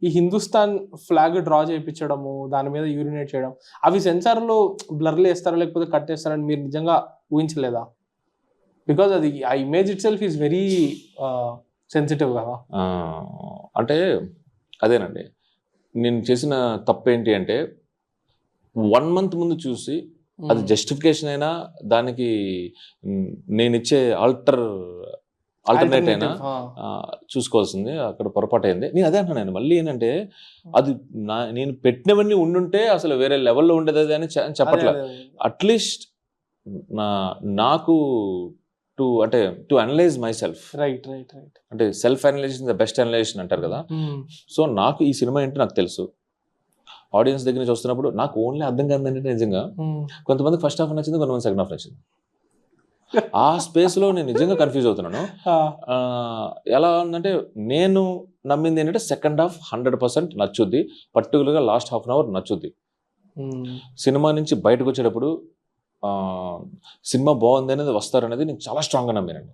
ఈ Hindustan flag draw చేయించడము, దాని మీద యూరినేట్ చేయడం, అవి సెన్సార్లో బ్లర్లు వేస్తారా లేకపోతే కట్ చేస్తారని మీరు నిజంగా ఊహించలేదా? బికాజ్ అది ఆ image it self is very sensitive కదా. అంటే అదేనండి, నేను చేసిన తప్పు ఏంటి అంటే 1 month ముందు చూసి అది జస్టిఫికేషన్ అయినా దానికి నేను ఇచ్చే ఆల్టర్నేట్ అయినా చూసుకోవాల్సింది, అక్కడ పొరపాటు అయింది. నేను అదే అంటున్నాను మళ్ళీ ఏంటంటే అది నేను పెట్టినవన్నీ ఉండుంటే అసలు వేరే లెవెల్లో ఉండేది అని చెప్పట్లేదు. అట్లీస్ట్ నాకు to analyse myself, right అంటే self analysation the best analysation అంటారు కదా. సో నాకు ఈ సినిమా ఏంటో నాకు తెలుసు, ఆడియన్స్ దగ్గర నుంచి వస్తున్నప్పుడు నాకు ఓన్లీ అర్థం కాదంటే నిజంగా కొంతమంది ఫస్ట్ హాఫ్ నచ్చింది, కొంతమంది సెకండ్ హాఫ్ నచ్చింది. ఆ స్పేస్లో నేను నిజంగా కన్ఫ్యూజ్ అవుతున్నాను. ఎలా ఉందంటే నేను నమ్మింది ఏంటంటే సెకండ్ హాఫ్ 100% నచ్చుద్ది, పర్టికులర్గా లాస్ట్ హాఫ్ అన్ అవర్ నచ్చుద్ది. సినిమా నుంచి బయటకు వచ్చేటప్పుడు సినిమా బాగుంది అనేది వస్తారనేది నేను చాలా స్ట్రాంగ్గా నమ్మానండి.